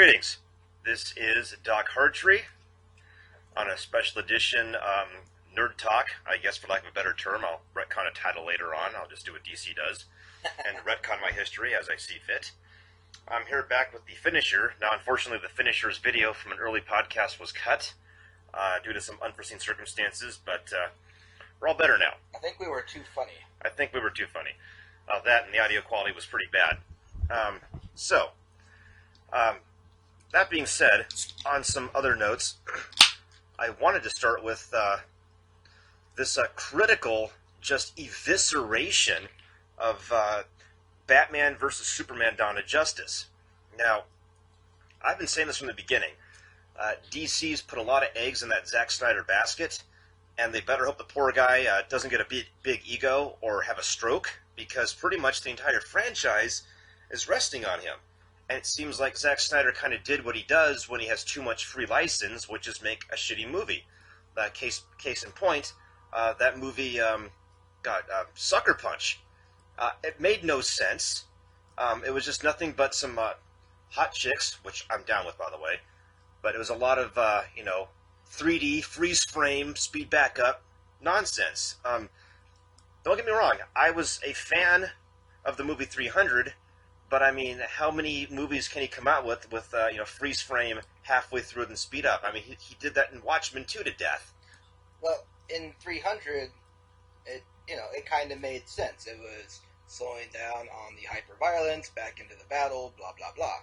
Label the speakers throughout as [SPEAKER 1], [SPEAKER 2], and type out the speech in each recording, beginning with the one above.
[SPEAKER 1] Greetings. This is Doc Hartree on a special edition Nerd Talk, I guess for lack of a better term. I'll retcon a title later on. I'll just do what DC does and retcon my history as I see fit. I'm here back with the Finisher. Now, unfortunately, the Finisher's video from an early podcast was cut due to some unforeseen circumstances, but we're all better now.
[SPEAKER 2] I think we were too funny.
[SPEAKER 1] That and the audio quality was pretty bad. That being said, on some other notes, I wanted to start with this critical just evisceration of Batman versus Superman Dawn of Justice. Now, I've been saying this from the beginning. DC's put a lot of eggs in that Zack Snyder basket, and they better hope the poor guy doesn't get a big ego or have a stroke, because pretty much the entire franchise is resting on him. And it seems like Zack Snyder kind of did what he does when he has too much free license, which is make a shitty movie. Case in point, that movie, Sucker Punch. It made no sense. It was just nothing but some hot chicks, which I'm down with, by the way. But it was a lot of, 3D, freeze frame, speed back up nonsense. Don't get me wrong, I was a fan of the movie 300, but I mean, how many movies can he come out with freeze frame halfway through and speed up? I mean, he did that in Watchmen 2 to death.
[SPEAKER 2] Well, in 300, it kind of made sense. It was slowing down on the hyper-violence, back into the battle, blah, blah, blah.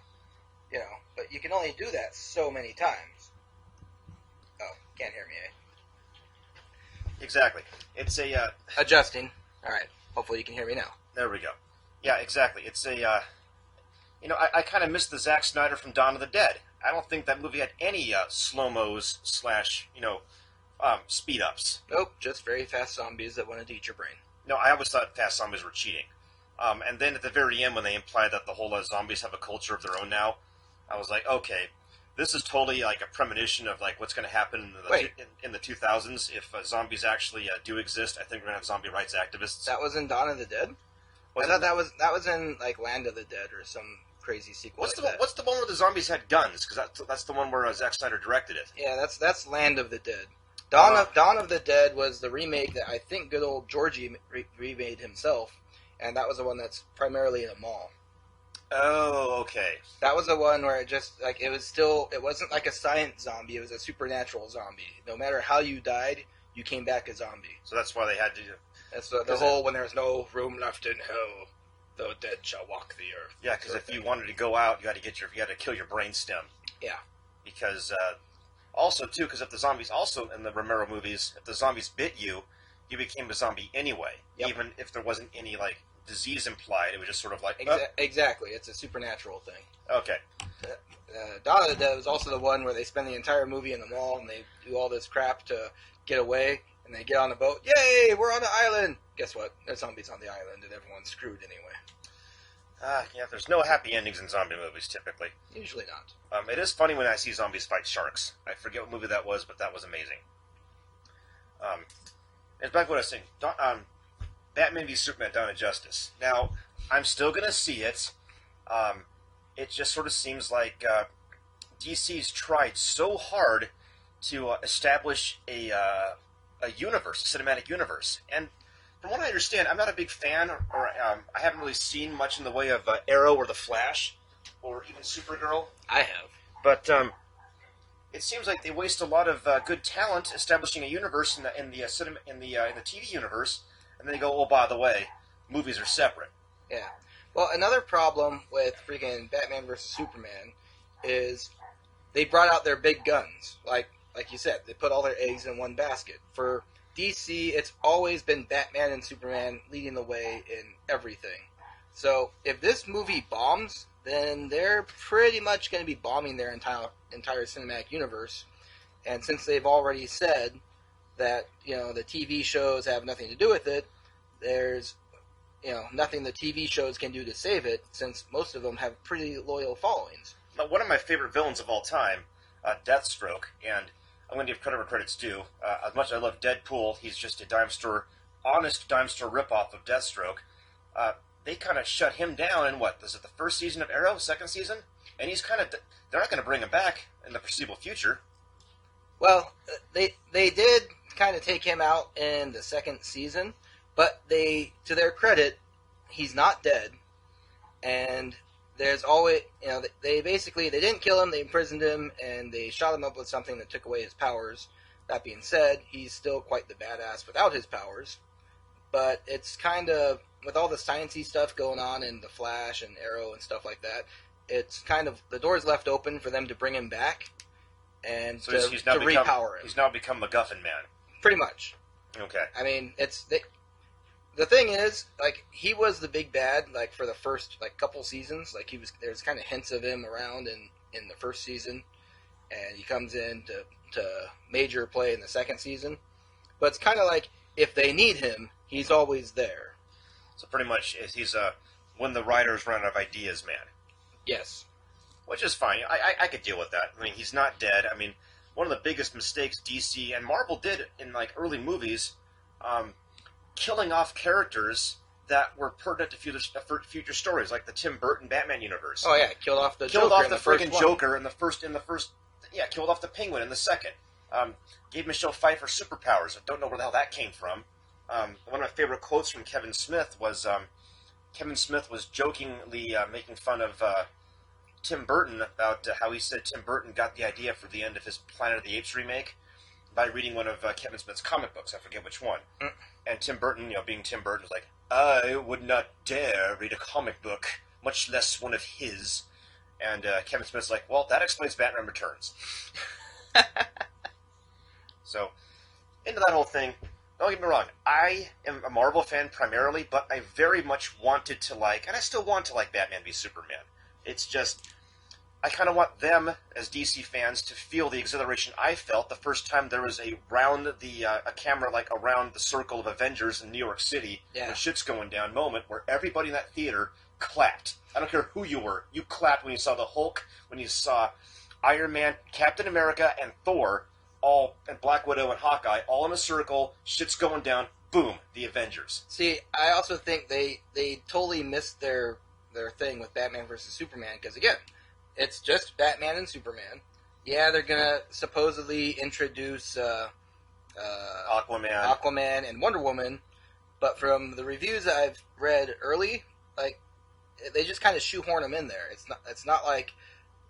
[SPEAKER 2] But you can only do that so many times. Oh, can't hear me, eh?
[SPEAKER 1] Exactly. It's a...
[SPEAKER 2] Adjusting. Alright, hopefully you can hear me now.
[SPEAKER 1] There we go. Yeah, exactly. It's a, I kind of miss the Zack Snyder from Dawn of the Dead. I don't think that movie had any slow-mos / speed-ups.
[SPEAKER 2] Nope, just very fast zombies that want to eat your brain.
[SPEAKER 1] No, I always thought fast zombies were cheating. And then at the very end, when they implied that the whole zombies have a culture of their own now, I was like, okay, this is totally like a premonition of like what's going to happen in the 2000s if zombies actually do exist. I think we're going to have zombie rights activists.
[SPEAKER 2] That was in Dawn of the Dead? I thought that was in like Land of the Dead or some crazy sequel.
[SPEAKER 1] What's the one where the zombies had guns? Because that's the one where Zack Snyder directed it.
[SPEAKER 2] Yeah, that's Land of the Dead. Dawn of the Dead was the remake that I think good old Georgie remade himself, and that was the one that's primarily in a mall.
[SPEAKER 1] Oh, okay.
[SPEAKER 2] That was the one where it wasn't like a science zombie, it was a supernatural zombie. No matter how you died, you came back a zombie.
[SPEAKER 1] So that's why they had to...
[SPEAKER 2] That's the whole, when there's no room left in hell, the dead shall walk the earth.
[SPEAKER 1] Yeah, because if you wanted to go out, you had to kill your brainstem.
[SPEAKER 2] Yeah.
[SPEAKER 1] Because, also, too, because if the zombies, also in the Romero movies, if the zombies bit you, you became a zombie anyway. Yep. Even if there wasn't any, disease implied, it was just sort of like...
[SPEAKER 2] Exactly, it's a supernatural thing.
[SPEAKER 1] Okay.
[SPEAKER 2] Dawn of the Dead was also the one where they spend the entire movie in the mall, and they do all this crap to get away, and they get on the boat. Yay, we're on the island! Guess what? There's zombies on the island, and everyone's screwed anyway.
[SPEAKER 1] Yeah, there's no happy endings in zombie movies, typically.
[SPEAKER 2] Usually not.
[SPEAKER 1] It is funny when I see zombies fight sharks. I forget what movie that was, but that was amazing. And back to what I was saying. Batman v Superman Dawn of Justice. Now, I'm still going to see it. It just sort of seems like DC's tried so hard to establish a universe, a cinematic universe. And from what I understand, I'm not a big fan, or I haven't really seen much in the way of Arrow or The Flash, or even Supergirl.
[SPEAKER 2] I have.
[SPEAKER 1] But it seems like they waste a lot of good talent establishing a universe in the TV universe, and then they go, oh, by the way, movies are separate.
[SPEAKER 2] Yeah. Well, another problem with freaking Batman vs. Superman is they brought out their big guns. Like you said, they put all their eggs in one basket. For DC, it's always been Batman and Superman leading the way in everything. So if this movie bombs, then they're pretty much going to be bombing their entire cinematic universe. And since they've already said that, the TV shows have nothing to do with it, there's, nothing the TV shows can do to save it, since most of them have pretty loyal followings.
[SPEAKER 1] Now, one of my favorite villains of all time, Deathstroke, and I'm going to give credit where credit's due. As much as I love Deadpool, he's just a honest dime store ripoff of Deathstroke. They kind of shut him down in what? Was it the first season of Arrow? Second season? and he's kind of they're not going to bring him back in the foreseeable future.
[SPEAKER 2] Well, they did kind of take him out in the second season, but to their credit, he's not dead, and there's always, they didn't kill him, they imprisoned him, and they shot him up with something that took away his powers. That being said, he's still quite the badass without his powers, but it's kind of, with all the sciencey stuff going on in The Flash and Arrow and stuff like that, it's kind of, the door's left open for them to bring him back, and
[SPEAKER 1] So
[SPEAKER 2] to repower him.
[SPEAKER 1] He's now become MacGuffin Man.
[SPEAKER 2] Pretty much.
[SPEAKER 1] Okay.
[SPEAKER 2] I mean, the thing is, like, he was the big bad, like, for the first, like, couple seasons. Like, there's kind of hints of him around in the first season, and he comes in to major play in the second season. But it's kind of like, if they need him, he's always there.
[SPEAKER 1] So pretty much, he's when the writers run out of ideas, man.
[SPEAKER 2] Yes.
[SPEAKER 1] Which is fine. I could deal with that. I mean, he's not dead. I mean, one of the biggest mistakes DC and Marvel did in, like, early movies, killing off characters that were pertinent to future stories, like the Tim Burton Batman universe.
[SPEAKER 2] Oh yeah, killed off the
[SPEAKER 1] Killed
[SPEAKER 2] Joker
[SPEAKER 1] off
[SPEAKER 2] in
[SPEAKER 1] the
[SPEAKER 2] first
[SPEAKER 1] friggin'
[SPEAKER 2] one.
[SPEAKER 1] Joker in the first. Yeah, killed off the Penguin in the second. Gave Michelle Pfeiffer superpowers. I don't know where the hell that came from. One of my favorite quotes from Kevin Smith was jokingly making fun of Tim Burton about how he said Tim Burton got the idea for the end of his Planet of the Apes remake by reading one of Kevin Smith's comic books. I forget which one. And Tim Burton, being Tim Burton, was like, I would not dare read a comic book, much less one of his. And Kevin Smith's like, well, that explains Batman Returns. So, into that whole thing, don't get me wrong, I am a Marvel fan primarily, but I very much wanted to like, and I still want to like Batman v Superman. It's just, I kind of want them, as DC fans, to feel the exhilaration I felt the first time there was a camera, like, around the circle of Avengers in New York City, when shit's going down moment, where everybody in that theater clapped. I don't care who you were. You clapped when you saw the Hulk, when you saw Iron Man, Captain America, and Thor, and Black Widow and Hawkeye, all in a circle, shit's going down, boom, the Avengers.
[SPEAKER 2] See, I also think they totally missed their thing with Batman versus Superman, because, again, it's just Batman and Superman. Yeah, they're gonna supposedly introduce Aquaman and Wonder Woman, but from the reviews that I've read early, like, they just kind of shoehorn them in there. It's not like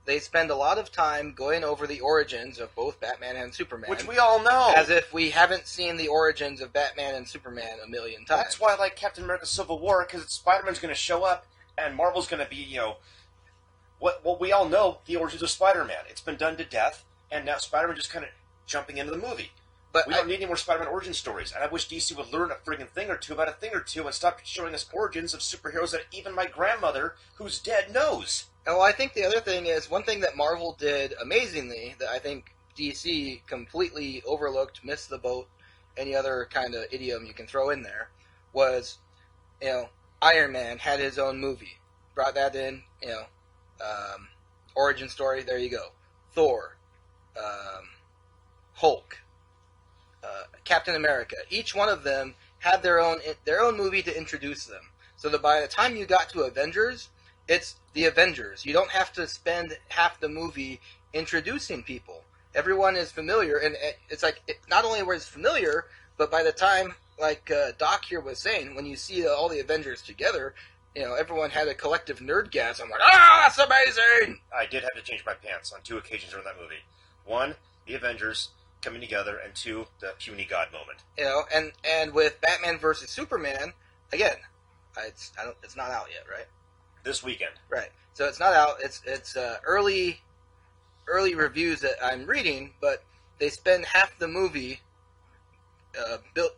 [SPEAKER 2] they spend a lot of time going over the origins of both Batman and Superman,
[SPEAKER 1] which we all know,
[SPEAKER 2] as if we haven't seen the origins of Batman and Superman a million times.
[SPEAKER 1] That's why I like Captain America: Civil War, because Spider-Man's going to show up, and Marvel's going to be, what we all know, the origins of Spider-Man. It's been done to death, and now Spider-Man just kind of jumping into the movie. But we don't need any more Spider-Man origin stories, and I wish DC would learn a friggin' thing or two about a thing or two and stop showing us origins of superheroes that even my grandmother, who's dead, knows.
[SPEAKER 2] Well, I think the other thing is, one thing that Marvel did amazingly, that I think DC completely overlooked, missed the boat, any other kind of idiom you can throw in there, was, Iron Man had his own movie. Brought that in, origin story, there you go. Thor, Hulk, Captain America. Each one of them had their own movie to introduce them. So that by the time you got to Avengers, it's the Avengers. You don't have to spend half the movie introducing people. Everyone is familiar, and it's like, not only was familiar, but by the time, like Doc here was saying, when you see all the Avengers together, everyone had a collective nerdgasm, like, that's amazing!
[SPEAKER 1] I did have to change my pants on 2 occasions during that movie. 1, the Avengers coming together, and 2, the puny god moment.
[SPEAKER 2] And with Batman versus Superman, again, it's not out yet, right?
[SPEAKER 1] This weekend.
[SPEAKER 2] Right. So it's not out. It's early reviews that I'm reading, but they spend half the movie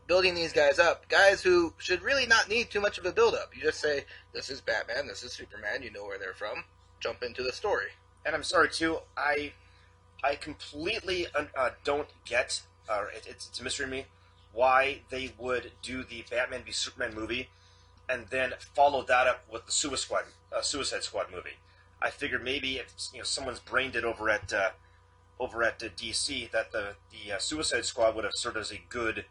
[SPEAKER 2] building these guys up. Guys who should really not need too much of a build-up. You just say, this is Batman, this is Superman, you know where they're from. Jump into the story.
[SPEAKER 1] And I'm sorry, too, I completely don't get, it's a mystery to me, why they would do the Batman v Superman movie and then follow that up with the Suicide Squad movie. I figured maybe if someone's brained it over at DC, that the Suicide Squad would have served as a good,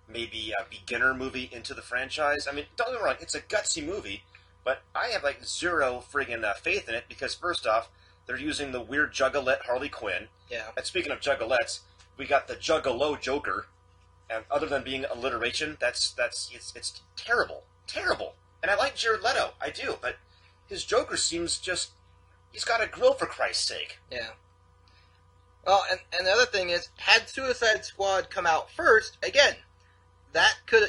[SPEAKER 1] maybe beginner movie into the franchise. I mean, don't get me wrong, it's a gutsy movie, but I have like zero friggin' faith in it, because first off, They're using the weird Juggalette Harley Quinn.
[SPEAKER 2] Yeah.
[SPEAKER 1] And speaking of Juggalettes, we got the Juggalo Joker. And other than being alliteration, it's terrible. Terrible. And I like Jared Leto. I do. But his Joker seems just... He's got a grill, for Christ's sake.
[SPEAKER 2] Yeah. Well, and the other thing is, had Suicide Squad come out first, again,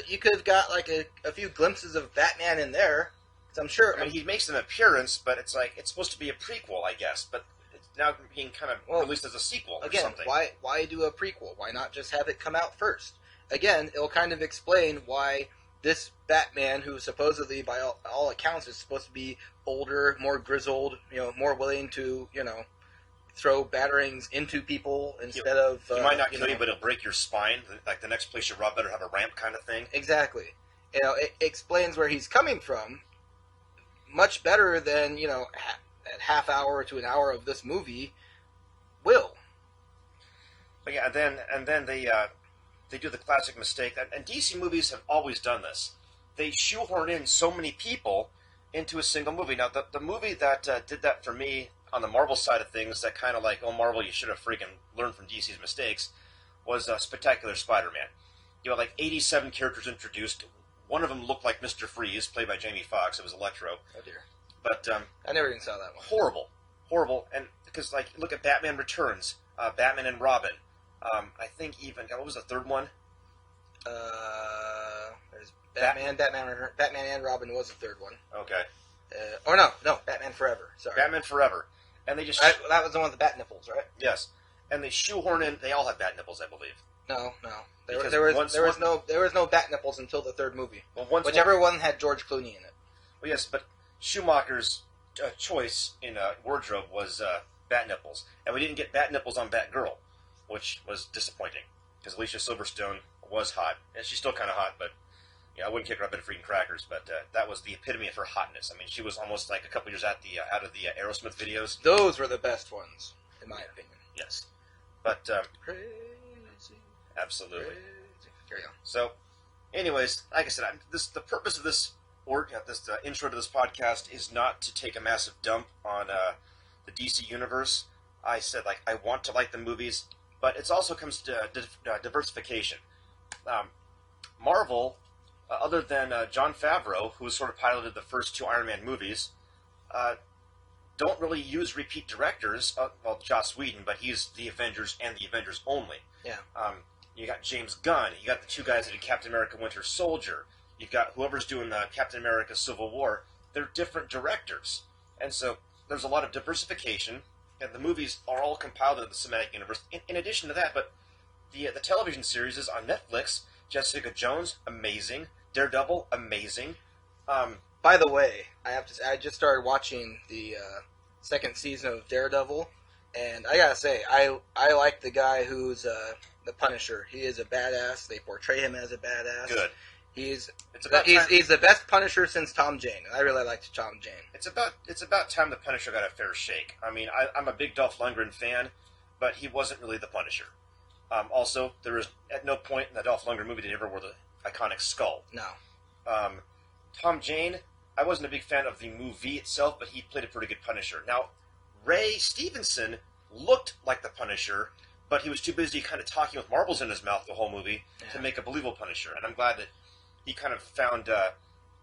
[SPEAKER 2] you could have got like a few glimpses of Batman in there. So I'm sure.
[SPEAKER 1] I mean, he makes an appearance, but it's like it's supposed to be a prequel, I guess. But it's now being kind of released as a sequel or
[SPEAKER 2] again,
[SPEAKER 1] something.
[SPEAKER 2] Why do a prequel? Why not just have it come out first? Again, it'll kind of explain why this Batman, who supposedly, by all accounts, is supposed to be older, more grizzled, more willing to, throw batterings into people instead of...
[SPEAKER 1] He might not kill you, but he'll break your spine. Like the next place you rob better have a ramp kind of thing.
[SPEAKER 2] Exactly. It explains where he's coming from much better than, a half hour to an hour of this movie will.
[SPEAKER 1] But yeah, and then they do the classic mistake, and DC movies have always done this. They shoehorn in so many people into a single movie. Now, the movie that did that for me on the Marvel side of things, that kind of like, oh, Marvel, you should have freaking learned from DC's mistakes, was Spectacular Spider-Man. You had like 87 characters introduced. One of them looked like Mr. Freeze, played by Jamie Foxx. It was Electro.
[SPEAKER 2] Oh, dear.
[SPEAKER 1] But
[SPEAKER 2] I never even saw that one.
[SPEAKER 1] Horrible. And because, like, look at Batman Returns, Batman and Robin. I think even, what was the third one?
[SPEAKER 2] There's Batman and Robin was the third one.
[SPEAKER 1] Okay.
[SPEAKER 2] No, Batman Forever. Sorry.
[SPEAKER 1] Batman Forever. And they just...
[SPEAKER 2] that was the one with the bat nipples, right?
[SPEAKER 1] Yes. And they shoehorn in... They all have bat nipples, I believe.
[SPEAKER 2] No. There was no bat nipples until the third movie.
[SPEAKER 1] Well,
[SPEAKER 2] whichever one had George Clooney in it.
[SPEAKER 1] Well, yes, but Schumacher's choice in wardrobe was bat nipples. And we didn't get bat nipples on Batgirl, which was disappointing. Because Alicia Silverstone was hot. And she's still kind of hot, but... I wouldn't kick her up in freaking crackers, but that was the epitome of her hotness. I mean, she was almost like a couple years out of the Aerosmith videos.
[SPEAKER 2] Those were the best ones, in my opinion.
[SPEAKER 1] Yes. But,
[SPEAKER 2] crazy.
[SPEAKER 1] Absolutely.
[SPEAKER 2] Crazy. Carry on.
[SPEAKER 1] So, anyways, like I said, the purpose of this intro to this podcast is not to take a massive dump on the DC universe. I said, like, I want to like the movies, but it also comes to diversification. Marvel... other than Jon Favreau, who sort of piloted the first two Iron Man movies, don't really use repeat directors. Well, Joss Whedon, but he's the Avengers and the Avengers only.
[SPEAKER 2] Yeah.
[SPEAKER 1] You got James Gunn. You got the two guys that did Captain America: Winter Soldier. You've got whoever's doing Captain America: Civil War. They're different directors, and so there's a lot of diversification. And the movies are all compiled into the cinematic universe. In addition to that, but the television series is on Netflix. Jessica Jones, amazing. Daredevil, amazing.
[SPEAKER 2] By the way, I just started watching the second season of Daredevil, and I gotta say, I like the guy who's the Punisher. He is a badass. They portray him as a badass.
[SPEAKER 1] Good.
[SPEAKER 2] He's the best Punisher since Tom Jane. I really liked Tom Jane.
[SPEAKER 1] It's about time the Punisher got a fair shake. I mean, I'm a big Dolph Lundgren fan, but he wasn't really the Punisher. Also, there was at no point in the Dolph Lundgren movie did he ever wear the iconic skull.
[SPEAKER 2] No.
[SPEAKER 1] Tom Jane, I wasn't a big fan of the movie itself, but he played a pretty good Punisher. Now, Ray Stevenson looked like the Punisher, but he was too busy kind of talking with marbles in his mouth the whole movie to make a believable Punisher. And I'm glad that he kind of found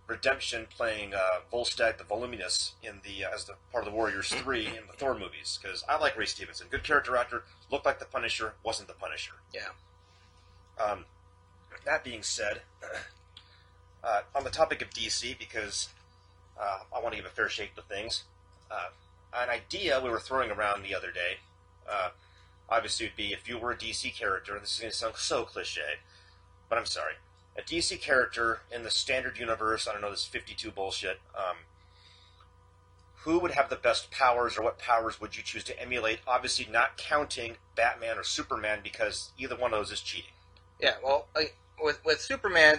[SPEAKER 1] redemption playing Volstagg the Voluminous as the part of the Warriors 3 in the Thor movies, because I like Ray Stevenson. Good character actor, looked like the Punisher, wasn't the Punisher.
[SPEAKER 2] Yeah.
[SPEAKER 1] That being said, on the topic of DC, because I want to give a fair shake to things, an idea we were throwing around the other day, obviously would be if you were a DC character, and this is going to sound so cliche, but I'm sorry, a DC character in the standard universe, I don't know, this 52 bullshit, who would have the best powers, or what powers would you choose to emulate? Obviously not counting Batman or Superman, because either one of those is cheating.
[SPEAKER 2] Yeah, well, with Superman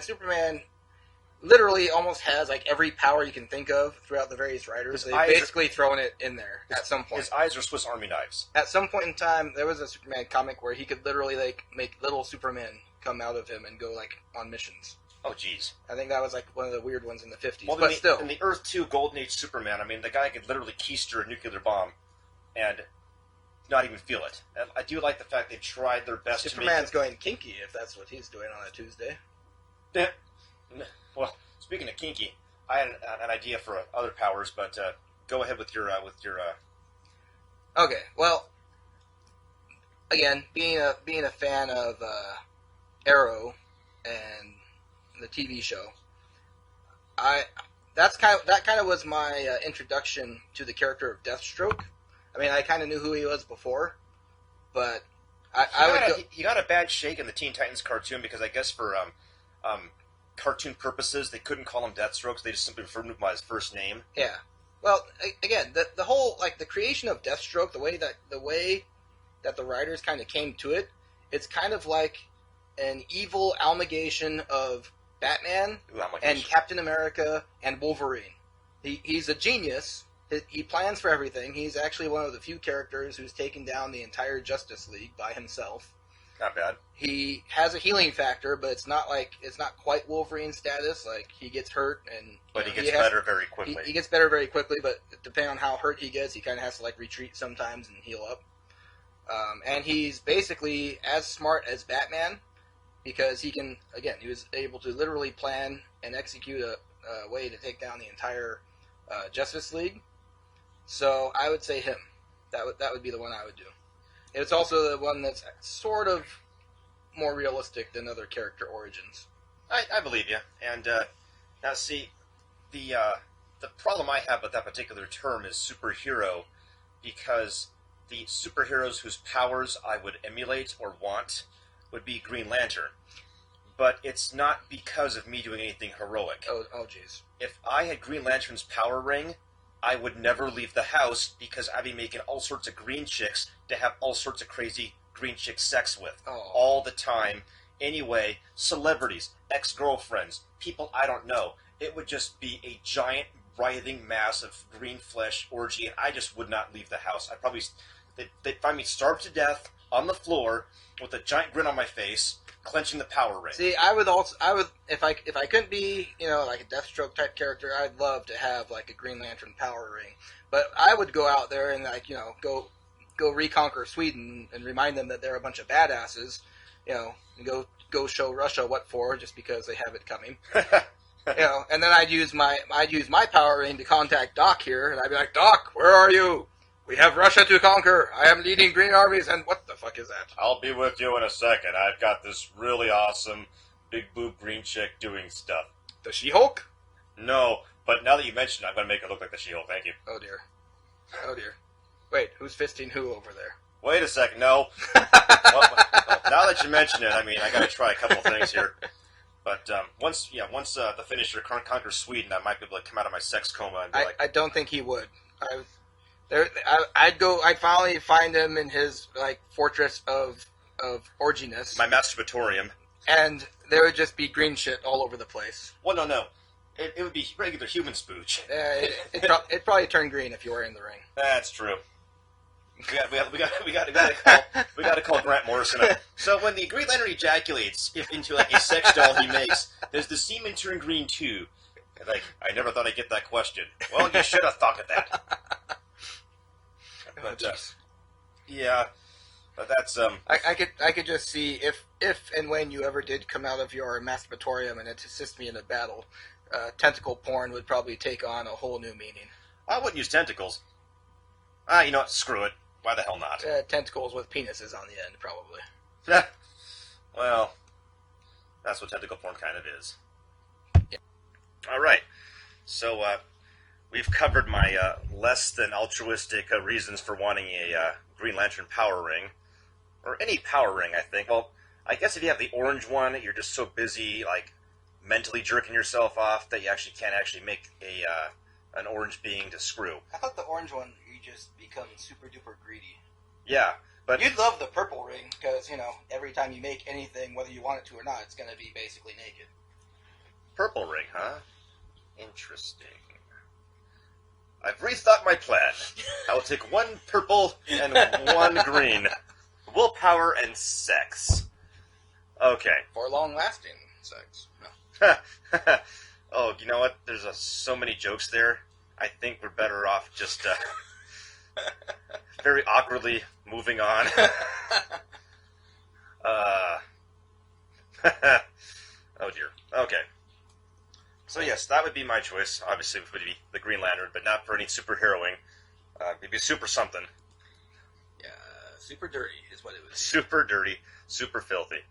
[SPEAKER 2] literally almost has like every power you can think of throughout the various writers. They've basically thrown it in there at some point.
[SPEAKER 1] His eyes are Swiss Army knives.
[SPEAKER 2] At some point in time, there was a Superman comic where he could literally like make little Supermen come out of him and go like on missions.
[SPEAKER 1] Oh, jeez.
[SPEAKER 2] I think that was like one of the weird ones in the 50s.
[SPEAKER 1] Well,
[SPEAKER 2] but still,
[SPEAKER 1] in the Earth 2 Golden Age Superman, I mean, the guy could literally keister a nuclear bomb. and not even feel it. And I do like the fact they've tried their best
[SPEAKER 2] Superman's
[SPEAKER 1] to make
[SPEAKER 2] going kinky if that's what he's doing on a Tuesday.
[SPEAKER 1] it. Well, speaking of kinky, I had an idea for other powers, but go ahead with your
[SPEAKER 2] Okay, well, again, being a fan of Arrow and the TV show, that kind of was my introduction to the character of Deathstroke. I mean, I kind of knew who he was before, but
[SPEAKER 1] he got a bad shake in the Teen Titans cartoon because I guess for cartoon purposes they couldn't call him Deathstroke, so they just simply referred to him by his first name.
[SPEAKER 2] Yeah. Well, again, the whole the creation of Deathstroke, the way that the writers kind of came to it, it's kind of like an evil amalgamation of Batman and Captain America and Wolverine. He's a genius. He plans for everything. He's actually one of the few characters who's taken down the entire Justice League by himself.
[SPEAKER 1] Not bad.
[SPEAKER 2] He has a healing factor, but it's not quite Wolverine status. Like, he gets hurt
[SPEAKER 1] but he gets better very quickly.
[SPEAKER 2] He gets better very quickly, but depending on how hurt he gets, he kind of has to retreat sometimes and heal up. And he's basically as smart as Batman because he was able to literally plan and execute a way to take down the entire Justice League. So I would say him. That would be the one I would do. It's also the one that's sort of more realistic than other character origins.
[SPEAKER 1] I believe you. And now, see, the problem I have with that particular term is superhero, because the superheroes whose powers I would emulate or want would be Green Lantern. But it's not because of me doing anything heroic.
[SPEAKER 2] Oh, jeez.
[SPEAKER 1] If I had Green Lantern's power ring, I would never leave the house because I'd be making all sorts of green chicks to have all sorts of crazy green chick sex with.
[SPEAKER 2] Oh.
[SPEAKER 1] All the time. Anyway, celebrities, ex-girlfriends, people I don't know. It would just be a giant, writhing mass of green flesh orgy, and I just would not leave the house. They'd find me starved to death on the floor with a giant grin on my face, clenching the power ring.
[SPEAKER 2] See, I would if I couldn't be like a Deathstroke type character, I'd love to have a Green Lantern power ring. But I would go out there and go reconquer Sweden and remind them that they're a bunch of badasses, and go show Russia what for just because they have it coming. And then I'd use my power ring to contact Doc here, and I'd be like, Doc, where are you? We have Russia to conquer. I am leading green armies, and what the fuck is that?
[SPEAKER 1] I'll be with you in a second. I've got this really awesome big boob green chick doing stuff.
[SPEAKER 2] The She-Hulk?
[SPEAKER 1] No, but now that you mention it, I'm going to make her look like the She-Hulk. Thank you.
[SPEAKER 2] Oh, dear. Oh, dear. Wait, who's fisting who over there?
[SPEAKER 1] Wait a second. No. Well, now that you mention it, I got to try a couple things here. But once the Finisher conquers Sweden, I might be able to come out of my sex coma and be
[SPEAKER 2] I don't think he would. I'd finally find him in his fortress of orginess.
[SPEAKER 1] My masturbatorium.
[SPEAKER 2] And there would just be green shit all over the place.
[SPEAKER 1] Well, no. It would be regular human spooch.
[SPEAKER 2] It'd probably turn green if you were in the ring.
[SPEAKER 1] That's true. We got to call Grant Morrison up. So when the Green Lantern ejaculates into a sex doll he makes, does the semen turn green too? I never thought I'd get that question. Well, you should have thought of that. But yeah, but that's
[SPEAKER 2] I could just see if and when you ever did come out of your masturbatorium and assist me in a battle, tentacle porn would probably take on a whole new meaning.
[SPEAKER 1] I wouldn't use tentacles. You know what? Screw it. Why the hell not?
[SPEAKER 2] Tentacles with penises on the end, probably.
[SPEAKER 1] Well, that's what tentacle porn kind of is. Yeah. All right. So we've covered my less than altruistic reasons for wanting a Green Lantern power ring, or any power ring. I think. Well, I guess if you have the orange one, you're just so busy mentally jerking yourself off that you can't make an orange being to screw.
[SPEAKER 2] I thought the orange one, you just become super duper greedy.
[SPEAKER 1] Yeah, but
[SPEAKER 2] you'd love the purple ring because every time you make anything, whether you want it to or not, it's going to be basically naked.
[SPEAKER 1] Purple ring, huh? Interesting. I've rethought my plan. I will take one purple and one green. Willpower and sex. Okay.
[SPEAKER 2] For long-lasting sex. No.
[SPEAKER 1] Oh, you know what? There's so many jokes there. I think we're better off just Very awkwardly moving on. Oh dear. Okay. So yes, that would be my choice. Obviously, it would be the Green Lantern, but not for any superheroing. Maybe super something.
[SPEAKER 2] Yeah, super dirty is what it was.
[SPEAKER 1] Super dirty, super filthy.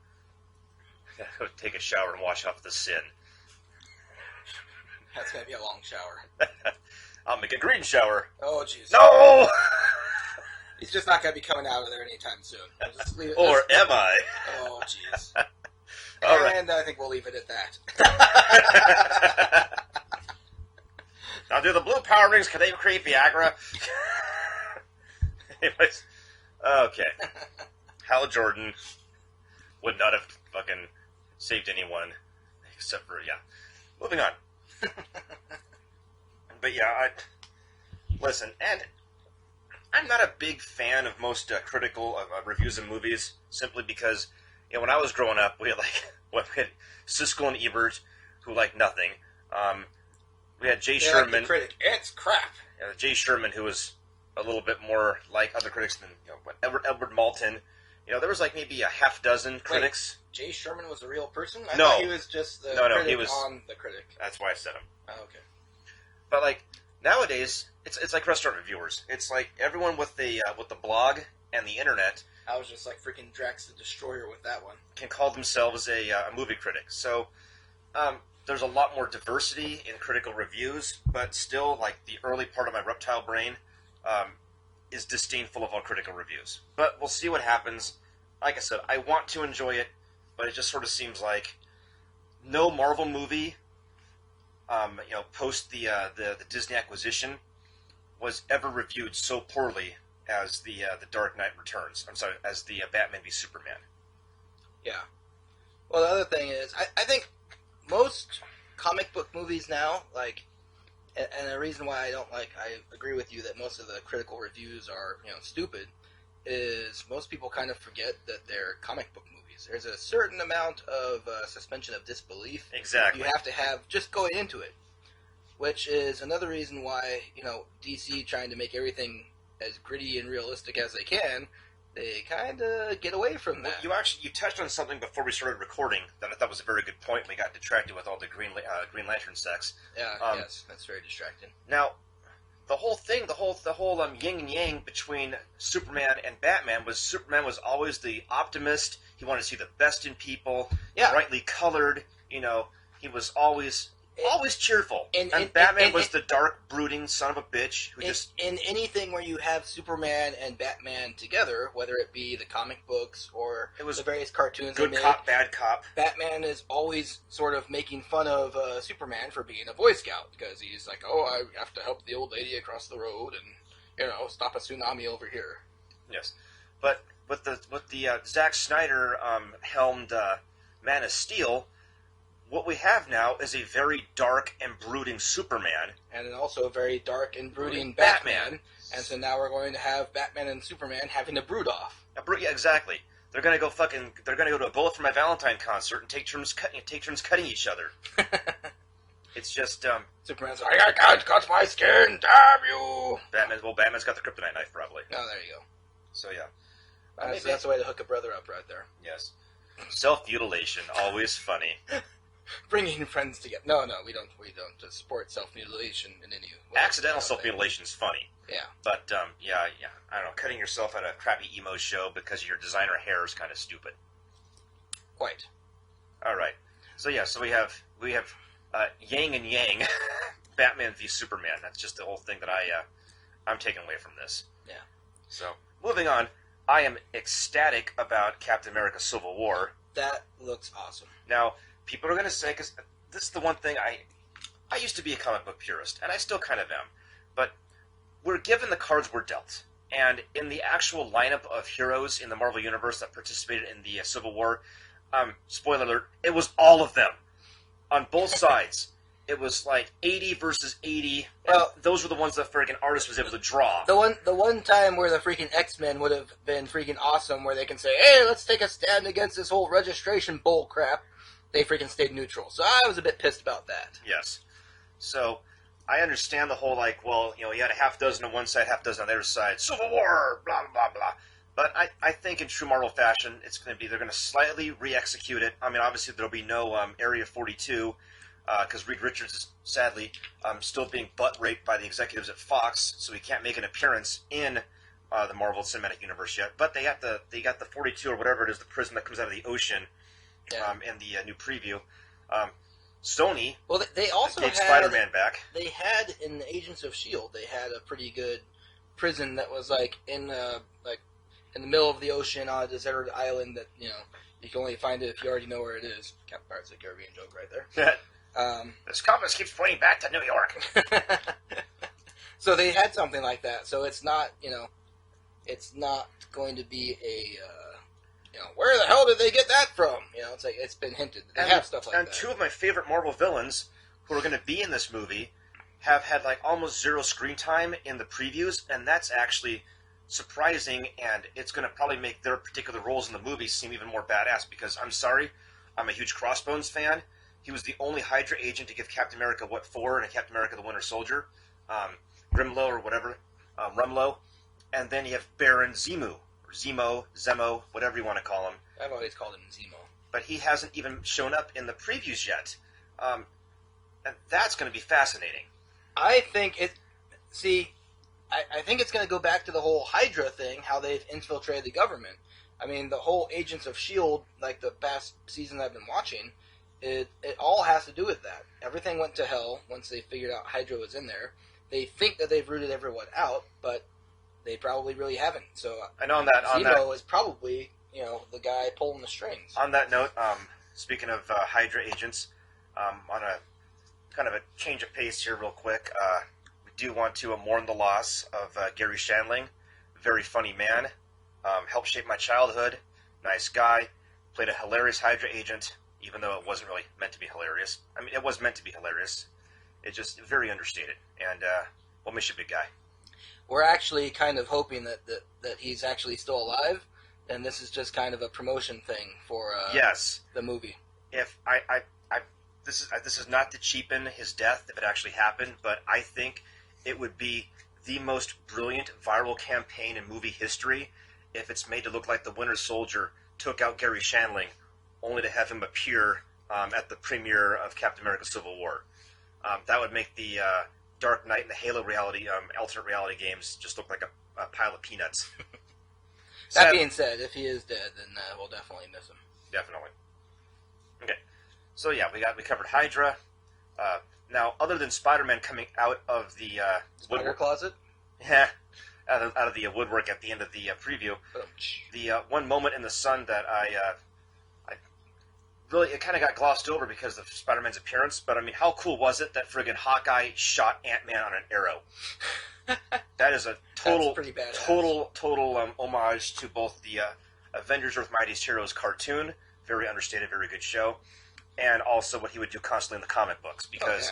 [SPEAKER 1] Go take a shower and wash off the sin.
[SPEAKER 2] That's gonna be a long shower.
[SPEAKER 1] I'll make a green shower.
[SPEAKER 2] Oh jeez.
[SPEAKER 1] No!
[SPEAKER 2] He's just not gonna be coming out of there anytime soon. We'll just leave it.
[SPEAKER 1] Or am I?
[SPEAKER 2] Oh jeez.
[SPEAKER 1] All right.
[SPEAKER 2] And I think we'll leave it at that.
[SPEAKER 1] Now, do the blue power rings, can they create Viagra? Anyways, okay. Hal Jordan would not have fucking saved anyone, except for, yeah. Moving on. But yeah, listen, and I'm not a big fan of most critical reviews of movies, simply because, you know, when I was growing up, we had we had Siskel and Ebert, who liked nothing. We had Jay Sherman.
[SPEAKER 2] Like the critic, it's crap.
[SPEAKER 1] Jay Sherman, who was a little bit more like other critics than Edward Malton. You know, there was like maybe a half dozen critics.
[SPEAKER 2] Wait, Jay Sherman was a real person? I
[SPEAKER 1] No.
[SPEAKER 2] thought he was just the critic
[SPEAKER 1] he was
[SPEAKER 2] on the critic.
[SPEAKER 1] That's why I said him.
[SPEAKER 2] Oh, okay.
[SPEAKER 1] But like nowadays, it's like restaurant reviewers. It's like everyone with the blog and the internet
[SPEAKER 2] I was just like freaking Drax the Destroyer with that one.
[SPEAKER 1] can call themselves a movie critic. So there's a lot more diversity in critical reviews, but still, like the early part of my reptile brain is disdainful of all critical reviews. But we'll see what happens. Like I said, I want to enjoy it, but it just sort of seems like no Marvel movie, post the Disney acquisition, was ever reviewed so poorly as the Dark Knight Returns. I'm sorry, as the Batman v Superman.
[SPEAKER 2] Yeah. Well, the other thing is, I think most comic book movies now, like, and the reason why I agree with you that most of the critical reviews are, stupid, is most people kind of forget that they're comic book movies. There's a certain amount of suspension of disbelief
[SPEAKER 1] Exactly.
[SPEAKER 2] you have to have just going into it, which is another reason why, DC trying to make everything as gritty and realistic as they can, they kind of get away from that.
[SPEAKER 1] Well, you touched on something before we started recording that I thought was a very good point. We got distracted with all the Green Lantern sex.
[SPEAKER 2] Yeah, yes, that's very distracting.
[SPEAKER 1] Now, the whole thing, the whole yin and yang between Superman and Batman was Superman was always the optimist. He wanted to see the best in people.
[SPEAKER 2] Yeah.
[SPEAKER 1] Brightly colored. He was always cheerful.
[SPEAKER 2] And
[SPEAKER 1] Batman was the dark, brooding son of a bitch who
[SPEAKER 2] in anything where you have Superman and Batman together, whether it be the comic books or the various cartoons,
[SPEAKER 1] good cop, bad cop.
[SPEAKER 2] Batman is always sort of making fun of Superman for being a Boy Scout because he's like, oh, I have to help the old lady across the road and stop a tsunami over here.
[SPEAKER 1] Yes, but with the Zack Snyder helmed Man of Steel. What we have now is a very dark and brooding Superman.
[SPEAKER 2] And then also a very dark and brooding Batman. And so now we're going to have Batman and Superman having a brood off.
[SPEAKER 1] Yeah, exactly. They're gonna go to a Bullet for My Valentine concert and take turns cutting each other. It's just
[SPEAKER 2] Superman's like, I can't cut my skin, damn you!
[SPEAKER 1] Batman's got the kryptonite knife probably.
[SPEAKER 2] Oh, there you go.
[SPEAKER 1] So yeah.
[SPEAKER 2] So that's the way to hook a brother up right there.
[SPEAKER 1] Yes. Self-mutilation, always funny.
[SPEAKER 2] Bringing friends together. No, we don't support self-mutilation in any way.
[SPEAKER 1] Accidental self-mutilation is funny.
[SPEAKER 2] Yeah.
[SPEAKER 1] But, I don't know, cutting yourself at a crappy emo show because of your designer hair is kind of stupid.
[SPEAKER 2] Quite.
[SPEAKER 1] All right. So, yeah, we have Yang and Yang, Batman v Superman. That's just the whole thing that I'm taking away from this.
[SPEAKER 2] Yeah.
[SPEAKER 1] So, moving on, I am ecstatic about Captain America Civil War.
[SPEAKER 2] That looks awesome.
[SPEAKER 1] Now, people are going to say, because this is the one thing I used to be a comic book purist, and I still kind of am, but we're given the cards we're dealt. And in the actual lineup of heroes in the Marvel Universe that participated in the Civil War, spoiler alert, it was all of them. On both sides. It was like 80 versus 80. Well, those were the ones that freaking artist was able to draw.
[SPEAKER 2] The one time where the freaking X-Men would have been freaking awesome, where they can say, hey, let's take a stand against this whole registration bull crap, they freaking stayed neutral. So I was a bit pissed about that.
[SPEAKER 1] Yes. So, I understand the whole, like, well, you had a half dozen on one side, half dozen on the other side, Civil War, blah, blah, blah, blah. But I think in true Marvel fashion, it's going to be, they're going to slightly re-execute it. I mean, obviously there'll be no Area 42, because Reed Richards is, sadly, still being butt-raped by the executives at Fox, so he can't make an appearance in the Marvel Cinematic Universe yet. But they got the 42, or whatever it is, the prison that comes out of the ocean, in the new preview. Sony,
[SPEAKER 2] well, they also
[SPEAKER 1] gave
[SPEAKER 2] had
[SPEAKER 1] Spider-Man back.
[SPEAKER 2] They had in the Agents of Shield, they had a pretty good prison that was like in the middle of the ocean on a deserted island that you can only find it if you already know where it is. Captain Pirates of the Caribbean joke right there.
[SPEAKER 1] This compass keeps pointing back to New York.
[SPEAKER 2] So they had something like that. So it's not it's not going to be a where the hell did they get that from? It's like it's been hinted. They have stuff like that.
[SPEAKER 1] And two of my favorite Marvel villains who are going to be in this movie have had like almost zero screen time in the previews, and that's actually surprising, and it's going to probably make their particular roles in the movie seem even more badass, because I'm sorry, I'm a huge Crossbones fan. He was the only Hydra agent to give Captain America what for, and Captain America the Winter Soldier, Grimlow or whatever, Rumlow, and then you have Baron Zemo, or Zemo, whatever you want to call him.
[SPEAKER 2] I've always called him Zemo.
[SPEAKER 1] But he hasn't even shown up in the previews yet. And that's going to be fascinating.
[SPEAKER 2] I think I think it's going to go back to the whole Hydra thing, how they've infiltrated the government. I mean, the whole Agents of S.H.I.E.L.D., like the past season I've been watching, it all has to do with that. Everything went to hell once they figured out Hydra was in there. They think that they've rooted everyone out, but they probably really haven't. So
[SPEAKER 1] I know
[SPEAKER 2] Zemo is probably the guy pulling the strings.
[SPEAKER 1] On that note, speaking of Hydra agents, on a kind of a change of pace here, real quick, we do want to mourn the loss of Gary Shandling, very funny man, helped shape my childhood, nice guy, played a hilarious Hydra agent, even though it wasn't really meant to be hilarious. I mean, it was meant to be hilarious. It's just very understated, and we'll miss you, big guy.
[SPEAKER 2] We're actually kind of hoping that he's actually still alive, and this is just kind of a promotion thing for the movie.
[SPEAKER 1] If this is not to cheapen his death if it actually happened, but I think it would be the most brilliant viral campaign in movie history if it's made to look like the Winter Soldier took out Gary Shandling, only to have him appear at the premiere of Captain America: Civil War. That would make the Dark Knight and the Halo reality alternate reality games just look like a pile of peanuts.
[SPEAKER 2] That being said, if he is dead, then we'll definitely miss him.
[SPEAKER 1] Definitely. Okay. So yeah, we covered Hydra. Now, other than Spider-Man coming out of the
[SPEAKER 2] Spider closet,
[SPEAKER 1] out of the woodwork at the end of the preview, the one moment in the sun that I really, it kind of got glossed over because of Spider-Man's appearance. But I mean, how cool was it that friggin' Hawkeye shot Ant-Man on an arrow? That is a total homage to both the Avengers: Earth Mightiest Heroes cartoon, very understated, very good show, and also what he would do constantly in the comic books, because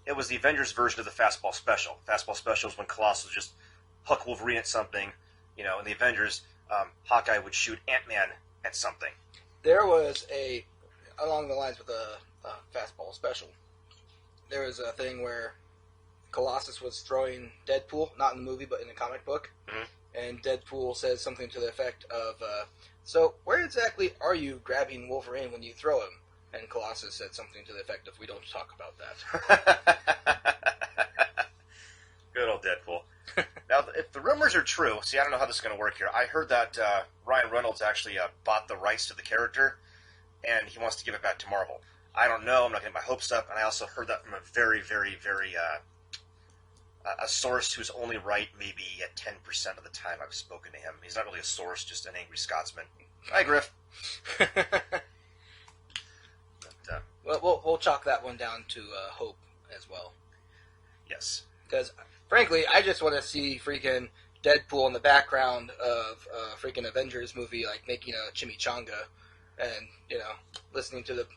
[SPEAKER 1] it was the Avengers version of the Fastball Special. Fastball Special is when Colossus would just huck Wolverine at something, in the Avengers, Hawkeye would shoot Ant-Man at something.
[SPEAKER 2] There was along the lines with the Fastball Special, there was a thing where Colossus was throwing Deadpool, not in the movie, but in the comic book, and Deadpool says something to the effect of, so where exactly are you grabbing Wolverine when you throw him? And Colossus said something to the effect of, we don't talk about that.
[SPEAKER 1] Good old Deadpool. Now, if the rumors are true, see, I don't know how this is going to work here. I heard that Ryan Reynolds actually bought the rights to the character, and he wants to give it back to Marvel. I don't know. I'm not getting my hopes up. And I also heard that from a very, very, very a source who's only right maybe at 10% of the time I've spoken to him. He's not really a source, just an angry Scotsman. Hi, Griff.
[SPEAKER 2] Well, we'll chalk that one down to hope as well.
[SPEAKER 1] Yes.
[SPEAKER 2] Because, frankly, I just want to see freaking Deadpool in the background of a freaking Avengers movie, like making a chimichanga, and listening to the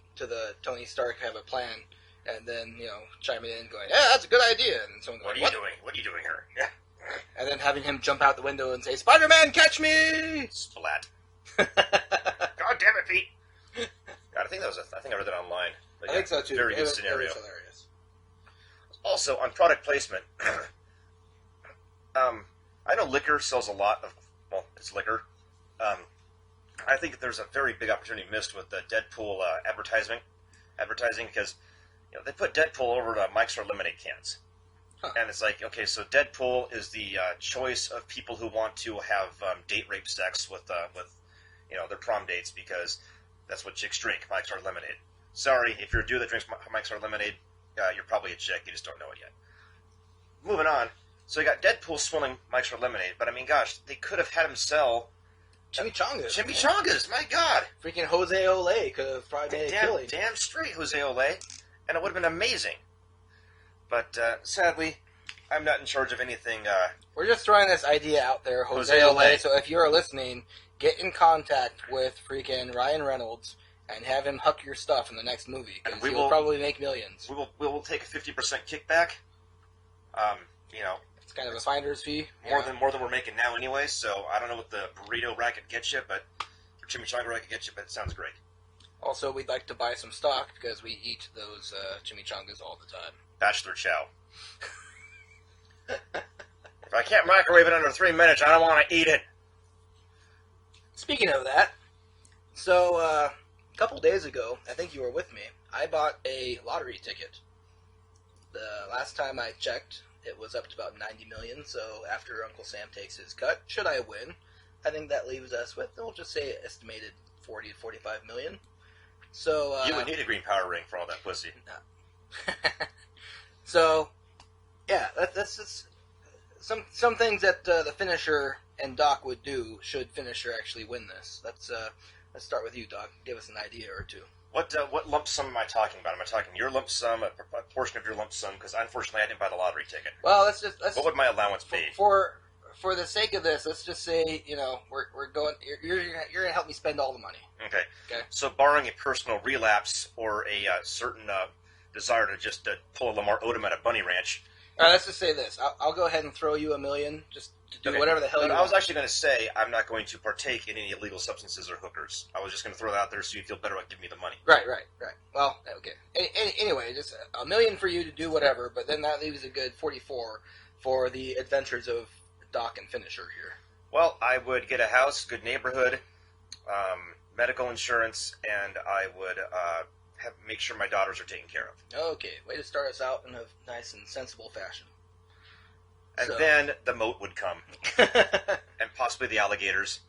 [SPEAKER 2] Tony Stark have a plan, and then chiming in, going, "Yeah, that's a good idea," and someone going,
[SPEAKER 1] "What are you doing? What are you doing here?" Yeah.
[SPEAKER 2] And then having him jump out the window and say, "Spider-Man, catch me!"
[SPEAKER 1] Splat. God damn it, Pete. God, I think I read that online. But
[SPEAKER 2] I think so too.
[SPEAKER 1] Very good scenario.
[SPEAKER 2] It was hilarious.
[SPEAKER 1] Also, on product placement, I know liquor sells a lot of, well, it's liquor. Um, I think there's a very big opportunity missed with the Deadpool advertising because they put Deadpool over to Mike's Hard Lemonade cans.
[SPEAKER 2] Huh.
[SPEAKER 1] And it's like, okay, so Deadpool is the choice of people who want to have date rape sex with their prom dates because that's what chicks drink, Mike's Hard Lemonade. Sorry, if you're a dude that drinks Mike's Hard Lemonade, you're probably a chick, you just don't know it yet. Moving on, so you got Deadpool swilling Mike's Hard Lemonade, but I mean, gosh, they could have had him sell
[SPEAKER 2] Chimichangas.
[SPEAKER 1] Chimichangas, my God!
[SPEAKER 2] Freaking Jose Olay could have probably made a killing.
[SPEAKER 1] Damn straight, Jose Olay, and it would have been amazing. But sadly, I'm not in charge of anything.
[SPEAKER 2] We're just throwing this idea out there, Jose
[SPEAKER 1] Jose
[SPEAKER 2] Olay.
[SPEAKER 1] Olay.
[SPEAKER 2] So if you're listening, get in contact with freaking Ryan Reynolds and have him huck your stuff in the next movie because
[SPEAKER 1] we
[SPEAKER 2] he'll
[SPEAKER 1] will-
[SPEAKER 2] probably make millions.
[SPEAKER 1] We will take a 50% kickback.
[SPEAKER 2] It's kind of a finder's fee.
[SPEAKER 1] More than we're making now anyway. So I don't know what the burrito racket gets you, but or chimichanga racket gets you, but it sounds great.
[SPEAKER 2] Also, we'd like to buy some stock because we eat those chimichangas all the time.
[SPEAKER 1] Bachelor chow. If I can't microwave it under 3 minutes, I don't want to eat it.
[SPEAKER 2] Speaking of that, so a couple days ago, I think you were with me, I bought a lottery ticket. The last time I checked, it was up to about 90 million, so after Uncle Sam takes his cut, should I win, I think that leaves us with, we'll just say, estimated 40 to 45 million. So,
[SPEAKER 1] You would need a green power ring for all that pussy.
[SPEAKER 2] So, yeah, that's just some things that the finisher and Doc would do should finisher actually win this. Let's start with you, Doc. Give us an idea or two.
[SPEAKER 1] What lump sum am I talking about? Am I talking your lump sum, a portion of your lump sum? Because unfortunately, I didn't buy the lottery ticket.
[SPEAKER 2] Well, let's
[SPEAKER 1] What would my allowance be?
[SPEAKER 2] for the sake of this, let's just say we're going. You're gonna help me spend all the money.
[SPEAKER 1] Okay.
[SPEAKER 2] Okay.
[SPEAKER 1] So, barring a personal relapse or a certain desire to just pull a Lamar Odom at a bunny ranch.
[SPEAKER 2] All right, let's just say this. I'll go ahead and throw you $1 million just to do
[SPEAKER 1] Okay.
[SPEAKER 2] whatever the hell
[SPEAKER 1] No,
[SPEAKER 2] you
[SPEAKER 1] I
[SPEAKER 2] want.
[SPEAKER 1] was actually going to say I'm not going to partake in any illegal substances or hookers. I was just going to throw that out there so you feel better about giving me the money.
[SPEAKER 2] Right. Well, okay. Anyway, just $1 million for you to do whatever, but then that leaves a good 44 for the adventures of Doc and Finisher here.
[SPEAKER 1] Well, I would get a house, good neighborhood, medical insurance, and I would make sure my daughters are taken care of.
[SPEAKER 2] Okay, way to start us out in a nice and sensible fashion.
[SPEAKER 1] And
[SPEAKER 2] So-
[SPEAKER 1] then the moat would come, and possibly the alligators.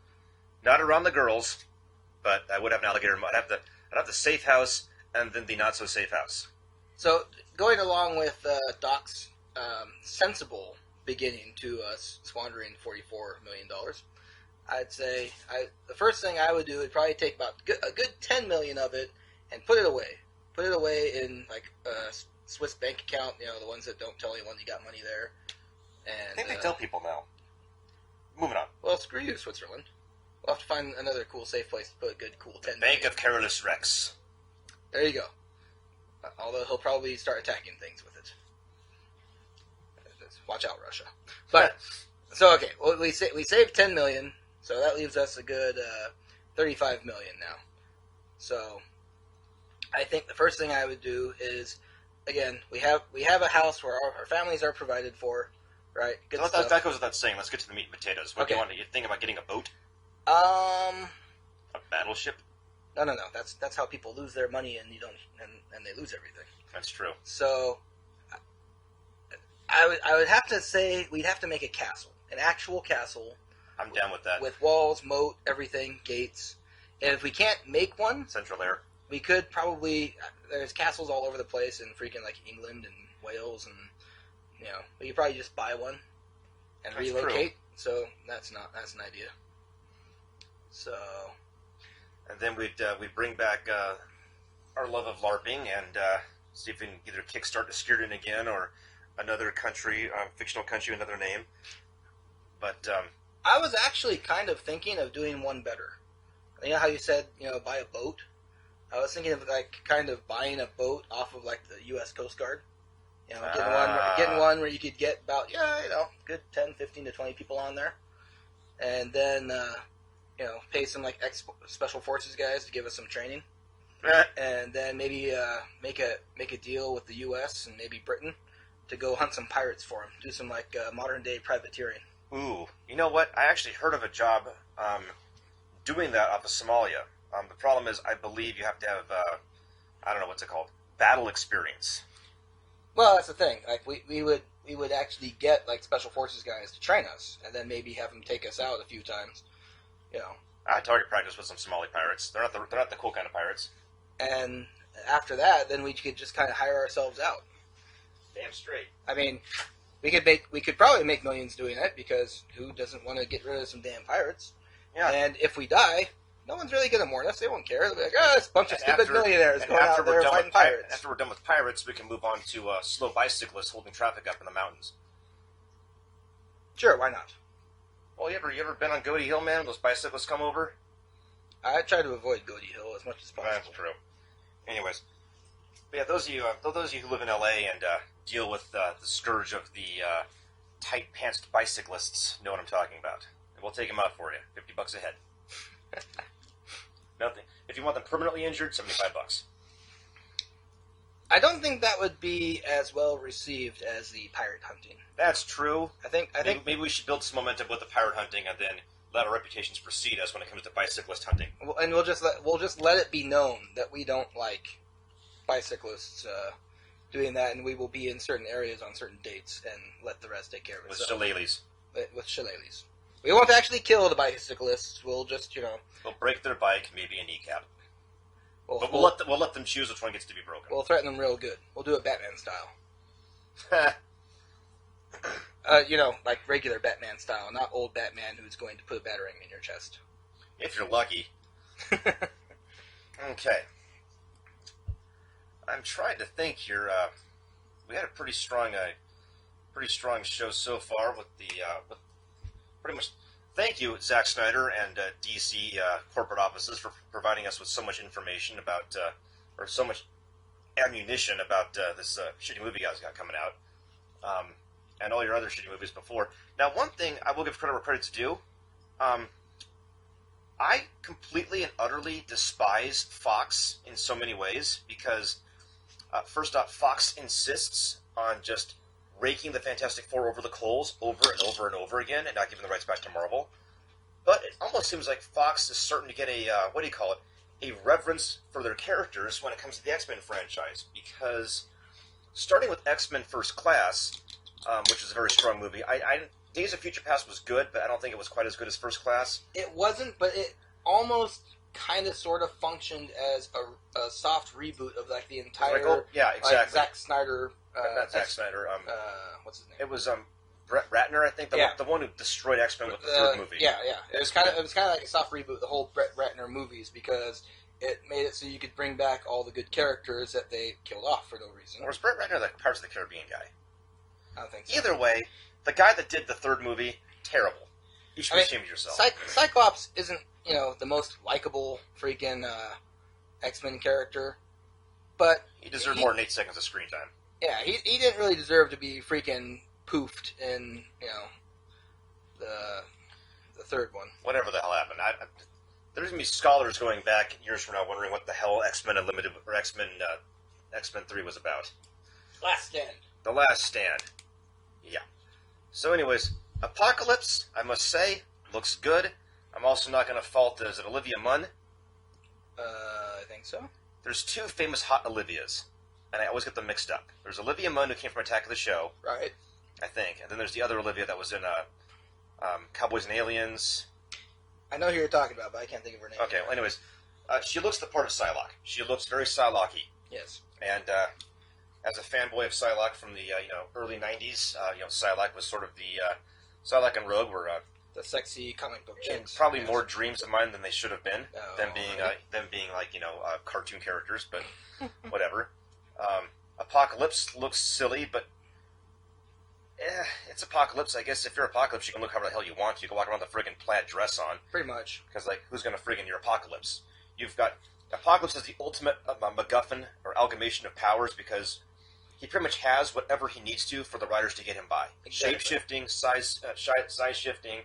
[SPEAKER 1] Not around the girls, but I would have an alligator. I'd have the safe house, and then the not so safe house.
[SPEAKER 2] So, going along with Doc's sensible beginning to us squandering $44 million, I'd say the first thing I would do would probably take about a good $10 million of it and put it away. Put it away in like a Swiss bank account, the ones that don't tell anyone you got money there. And
[SPEAKER 1] I think they tell people now. Moving on.
[SPEAKER 2] well, screw you, Switzerland. We'll have to find another cool, safe place to put a good, cool $10
[SPEAKER 1] Bank
[SPEAKER 2] million.
[SPEAKER 1] of Carolus Rex.
[SPEAKER 2] There you go. Although he'll probably start attacking things with it. Watch out, Russia. But so okay, well, we saved 10 million, so that leaves us a good 35 million now. So I think the first thing I would do is, again, we have a house where our families are provided for, right? Good
[SPEAKER 1] So
[SPEAKER 2] stuff.
[SPEAKER 1] that goes without saying. Let's get to the meat and potatoes. What do
[SPEAKER 2] Okay.
[SPEAKER 1] you think about getting a boat?
[SPEAKER 2] Um,
[SPEAKER 1] A battleship?
[SPEAKER 2] no. That's how people lose their money and and they lose everything.
[SPEAKER 1] That's true.
[SPEAKER 2] So I would have to say we'd have to make a castle, an actual castle
[SPEAKER 1] I'm down with that.
[SPEAKER 2] with walls, moat, everything, gates. And if we can't make one,
[SPEAKER 1] Central Air.
[SPEAKER 2] we could probably. There's castles all over the place in freaking like England and Wales, and we could probably just buy one and
[SPEAKER 1] That's
[SPEAKER 2] relocate. So that's an idea. So
[SPEAKER 1] And then we'd bring back our love of LARPing and see if we can either kickstart the Skirden again or another country, fictional country, another name. But
[SPEAKER 2] I was actually kind of thinking of doing one better. You know how you said buy a boat. I was thinking of like kind of buying a boat off of like the U.S. Coast Guard. Getting one where you could get about good 10, 15 to 20 people on there, and then pay some like special forces guys to give us some training, and then maybe make a deal with the U.S. and maybe Britain to go hunt some pirates for him. Do some like modern day privateering.
[SPEAKER 1] Ooh, you know what? I actually heard of a job doing that off of Somalia. The problem is, I believe you have to have, I don't know what's it called, battle experience.
[SPEAKER 2] Well, that's the thing. Like we would actually get like special forces guys to train us, and then maybe have them take us out a few times. You know.
[SPEAKER 1] I target practice with some Somali pirates. They're not the cool kind of pirates.
[SPEAKER 2] And after that, then we could just kind of hire ourselves out.
[SPEAKER 1] Damn straight.
[SPEAKER 2] I mean, we could probably make millions doing it, because who doesn't want to get rid of some damn pirates?
[SPEAKER 1] Yeah.
[SPEAKER 2] And if we die, no one's really going to mourn us. They won't care. They'll be like, oh, it's a bunch of stupid millionaires going out there fighting pirates.
[SPEAKER 1] After we're done with pirates, we can move on to slow bicyclists holding traffic up in the mountains.
[SPEAKER 2] Sure, why not?
[SPEAKER 1] Well, you ever been on Goaty Hill, man? Those bicyclists come over?
[SPEAKER 2] I try to avoid Goaty Hill as much as possible.
[SPEAKER 1] That's true. Anyways, but yeah, those of you who live in LA and deal with the scourge of the tight-pantsed bicyclists know what I'm talking about. And we'll take them out for you. $50 a head. Nothing. If you want them permanently injured, $75.
[SPEAKER 2] I don't think that would be as well received as the pirate hunting.
[SPEAKER 1] That's true.
[SPEAKER 2] I think
[SPEAKER 1] Maybe we should build some momentum with the pirate hunting and then let our reputations precede us when it comes to bicyclist hunting.
[SPEAKER 2] And we'll just let it be known that we don't like bicyclists doing that, and we will be in certain areas on certain dates and let the rest take care of
[SPEAKER 1] With
[SPEAKER 2] itself.
[SPEAKER 1] shillelaghs.
[SPEAKER 2] With shillelaghs. We won't actually kill the bicyclists. We'll just,
[SPEAKER 1] We'll break their bike, maybe a kneecap. But
[SPEAKER 2] we'll
[SPEAKER 1] we'll let them choose which one gets to be broken.
[SPEAKER 2] We'll threaten them real good. We'll do it Batman style. Like regular Batman style, not old Batman who's going to put a batarang in your chest.
[SPEAKER 1] If you're lucky. Okay. I'm trying to think here. We had a pretty strong show so far with with pretty much. Thank you, Zack Snyder and DC corporate offices for providing us with so much information about, or so much ammunition about this shitty movie you guys got coming out, and all your other shitty movies before. Now, one thing I will give credit where credit's due. I completely and utterly despise Fox in so many ways because, first off, Fox insists on just raking the Fantastic Four over the coals over and over and over again and not giving the rights back to Marvel. But it almost seems like Fox is starting to get a reverence for their characters when it comes to the X-Men franchise. Because starting with X-Men First Class, which is a very strong movie, Days of Future Past was good, but I don't think it was quite as good as First Class.
[SPEAKER 2] It wasn't, but it almost kind of sort of functioned as a soft reboot of like the entire
[SPEAKER 1] yeah, exactly.
[SPEAKER 2] Like, Zack Snyder.
[SPEAKER 1] Not Zack Snyder.
[SPEAKER 2] What's his name?
[SPEAKER 1] It was Brett Ratner, I think, the one who destroyed X-Men with the third movie.
[SPEAKER 2] Yeah. It was kind of like a soft reboot, the whole Brett Ratner movies, because it made it so you could bring back all the good characters that they killed off for no reason.
[SPEAKER 1] Or was Brett Ratner the Pirates of the Caribbean guy?
[SPEAKER 2] I don't think so.
[SPEAKER 1] Either way, the guy that did the third movie, terrible. You should be ashamed of yourself.
[SPEAKER 2] Cyclops isn't, the most likable freaking X-Men character, but
[SPEAKER 1] he deserved more than 8 seconds of screen time.
[SPEAKER 2] Yeah, he didn't really deserve to be freaking poofed in, the third one.
[SPEAKER 1] Whatever the hell happened. There's going to be scholars going back years from now wondering what the hell X-Men Unlimited or X-Men 3 was about.
[SPEAKER 2] Last Stand.
[SPEAKER 1] The Last Stand. Yeah. So anyways, Apocalypse, I must say, looks good. I'm also not going to fault, is it Olivia Munn?
[SPEAKER 2] I think so.
[SPEAKER 1] There's two famous hot Olivias, and I always get them mixed up. There's Olivia Munn, who came from Attack of the Show.
[SPEAKER 2] Right.
[SPEAKER 1] I think. And then there's the other Olivia that was in Cowboys and Aliens.
[SPEAKER 2] I know who you're talking about, but I can't think of her name.
[SPEAKER 1] Okay, well, anyways, she looks the part of Psylocke. She looks very Psylocke-y.
[SPEAKER 2] Yes.
[SPEAKER 1] And as a fanboy of Psylocke from the early 90s, Psylocke was sort of the... Psylocke and Rogue were...
[SPEAKER 2] the sexy comic book chicks.
[SPEAKER 1] Probably more dreams of mine than they should have been.
[SPEAKER 2] Oh,
[SPEAKER 1] them being like cartoon characters, but whatever. Apocalypse looks silly, but it's Apocalypse. I guess if you're Apocalypse, you can look however the hell you want. You can walk around with a friggin' plaid dress on.
[SPEAKER 2] Pretty much.
[SPEAKER 1] Because who's gonna friggin' your Apocalypse? You've got Apocalypse is the ultimate MacGuffin or amalgamation of powers because he pretty much has whatever he needs to for the writers to get him by.
[SPEAKER 2] Exactly.
[SPEAKER 1] Shape-shifting, size shifting,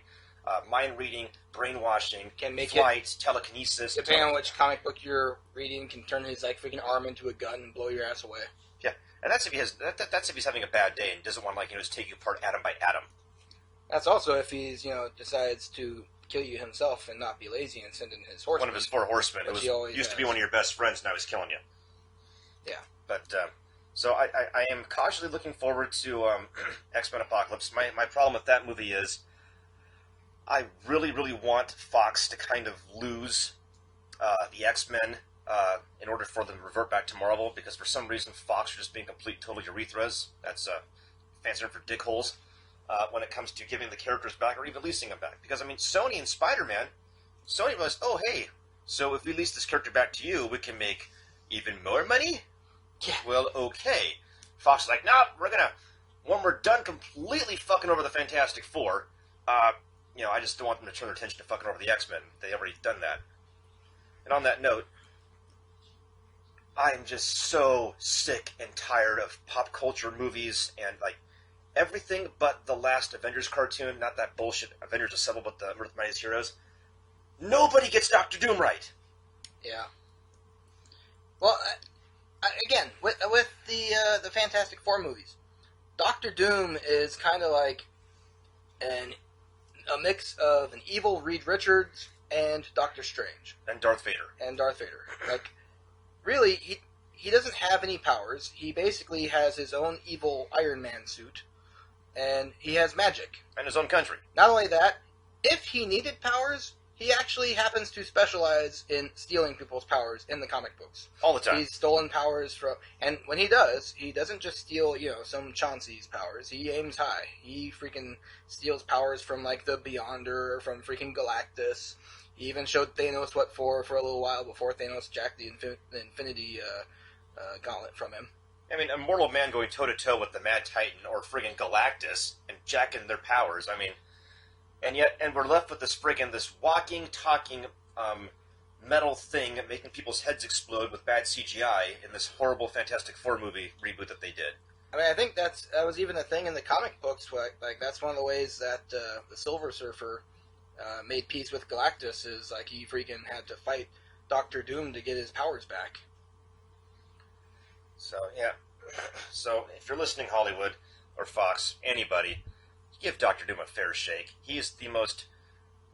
[SPEAKER 1] mind reading, brainwashing,
[SPEAKER 2] Can make
[SPEAKER 1] flight, telekinesis.
[SPEAKER 2] Depending on which comic book you're reading, can turn his freaking arm into a gun and blow your ass away.
[SPEAKER 1] Yeah, And that's if that's if he's having a bad day and doesn't want to just take you apart atom by atom.
[SPEAKER 2] That's also if he's decides to kill you himself and not be lazy and send in his horsemen.
[SPEAKER 1] One of his 4 horsemen who used to be one of your best friends, now he's killing you.
[SPEAKER 2] Yeah.
[SPEAKER 1] But so I am cautiously looking forward to X-Men Apocalypse. My problem with that movie is I really, really want Fox to kind of lose the X-Men in order for them to revert back to Marvel, because for some reason Fox are just being complete total urethras. That's a fancy term for dickholes when it comes to giving the characters back or even leasing them back. Because, Sony and Spider-Man, Sony realized, oh, hey, so if we lease this character back to you, we can make even more money?
[SPEAKER 2] Yeah.
[SPEAKER 1] Well, okay. Fox is like, nah, when we're done completely fucking over the Fantastic Four, I just don't want them to turn their attention to fucking over the X-Men. They already done that. And on that note, I am just so sick and tired of pop culture movies and, everything but the last Avengers cartoon, not that bullshit Avengers Assemble, but the Earth Mightiest Heroes. Nobody gets Doctor Doom right.
[SPEAKER 2] Yeah. Well, again, with the Fantastic Four movies, Doctor Doom is kind of like a mix of an evil Reed Richards and Doctor Strange.
[SPEAKER 1] And Darth Vader.
[SPEAKER 2] Really, he doesn't have any powers. He basically has his own evil Iron Man suit, and he has magic.
[SPEAKER 1] And his own country.
[SPEAKER 2] Not only that, if he needed powers, he actually happens to specialize in stealing people's powers in the comic books.
[SPEAKER 1] All the time.
[SPEAKER 2] He's stolen powers from... And when he does, he doesn't just steal, some Chauncey's powers. He aims high. He freaking steals powers from, the Beyonder or from freaking Galactus. He even showed Thanos what for a little while before Thanos jacked the Infinity Gauntlet from him.
[SPEAKER 1] A mortal man going toe-to-toe with the Mad Titan or friggin' Galactus and jacking their powers, and we're left with this walking, talking, metal thing making people's heads explode with bad CGI in this horrible Fantastic Four movie reboot that they did.
[SPEAKER 2] I think that was even a thing in the comic books. That's one of the ways that the Silver Surfer made peace with Galactus is, he freaking had to fight Doctor Doom to get his powers back.
[SPEAKER 1] So, yeah. So, if you're listening, Hollywood, or Fox, anybody, give Doctor Doom a fair shake. He's the most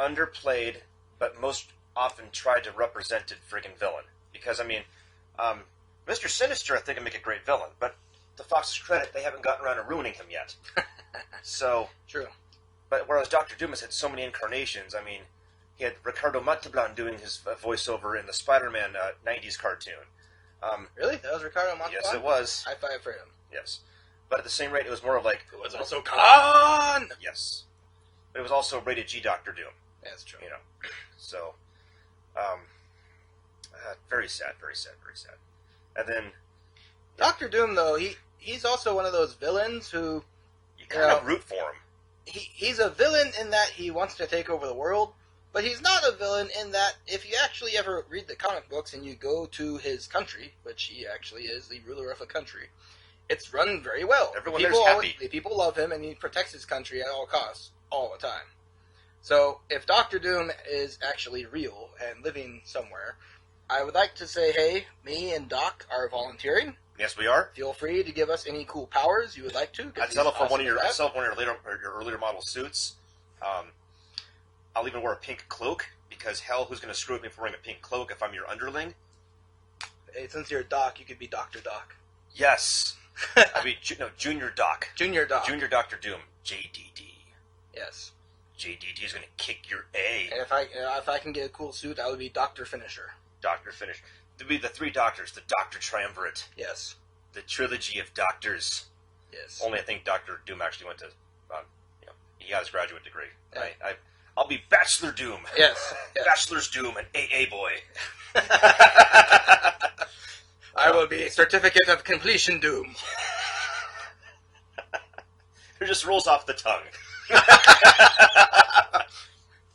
[SPEAKER 1] underplayed, but most often tried to represented friggin' villain. Because, Mr. Sinister, I think, can make a great villain, but to Fox's credit, they haven't gotten around to ruining him yet. So...
[SPEAKER 2] True.
[SPEAKER 1] But whereas Doctor Doom has had so many incarnations, he had Ricardo Montalban doing his voiceover in the Spider-Man 90s cartoon.
[SPEAKER 2] Really? That was Ricardo Montalban?
[SPEAKER 1] Yes, it was.
[SPEAKER 2] High five for him.
[SPEAKER 1] Yes. But at the same rate, it was more of
[SPEAKER 2] It was also Khan!
[SPEAKER 1] Yes. But it was also rated G Doctor Doom.
[SPEAKER 2] That's true.
[SPEAKER 1] So, very sad, very sad, very sad. And then...
[SPEAKER 2] Doctor Doom, though, he's also one of those villains who...
[SPEAKER 1] You kind of root for him.
[SPEAKER 2] He's a villain in that he wants to take over the world, but he's not a villain in that if you actually ever read the comic books and you go to his country, which he actually is the ruler of a country, it's run very well.
[SPEAKER 1] Everyone there's happy.
[SPEAKER 2] People love him, and he protects his country at all costs, all the time. So, if Doctor Doom is actually real and living somewhere, I would like to say, hey, me and Doc are volunteering.
[SPEAKER 1] Yes, we are.
[SPEAKER 2] Feel free to give us any cool powers you would like to.
[SPEAKER 1] I'd settle for one of your your earlier model suits. I'll even wear a pink cloak, because hell, who's going to screw with me for wearing a pink cloak if I'm your underling?
[SPEAKER 2] Hey, since you're Doc, you could be Dr. Doc.
[SPEAKER 1] Yes. I'd be Junior Doc.
[SPEAKER 2] Junior Doc.
[SPEAKER 1] Junior Doctor Doom. JDD.
[SPEAKER 2] Yes.
[SPEAKER 1] JDD is going to kick your A.
[SPEAKER 2] And if I can get a cool suit, I would be Dr. Finisher.
[SPEAKER 1] Dr. Finish. There'd be the 3 doctors, the Doctor Triumvirate.
[SPEAKER 2] Yes.
[SPEAKER 1] The trilogy of doctors.
[SPEAKER 2] Yes.
[SPEAKER 1] Only I think Doctor Doom actually went to, he got his graduate degree.
[SPEAKER 2] Yeah.
[SPEAKER 1] I'll be Bachelor Doom.
[SPEAKER 2] Yes.
[SPEAKER 1] Bachelor's Doom and AA boy.
[SPEAKER 2] I will be Certificate of Completion Doom.
[SPEAKER 1] It just rolls off the tongue.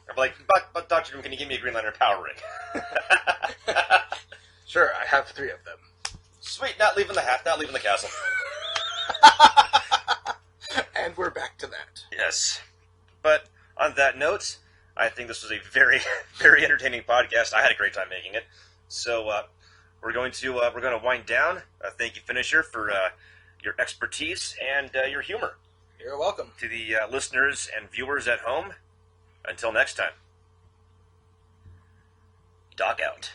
[SPEAKER 1] I'm like, but Dr. Doom, can you give me a Green Lantern power ring?
[SPEAKER 2] Sure, I have 3 of them.
[SPEAKER 1] Sweet, not leaving the hat, not leaving the castle.
[SPEAKER 2] And we're back to that.
[SPEAKER 1] Yes. But on that note, I think this was a very, very entertaining podcast. I had a great time making it. So we're going to wind down. Thank you, Finisher, for your expertise, and your humor.
[SPEAKER 2] You're welcome.
[SPEAKER 1] To the listeners and viewers at home, until next time, Doc out.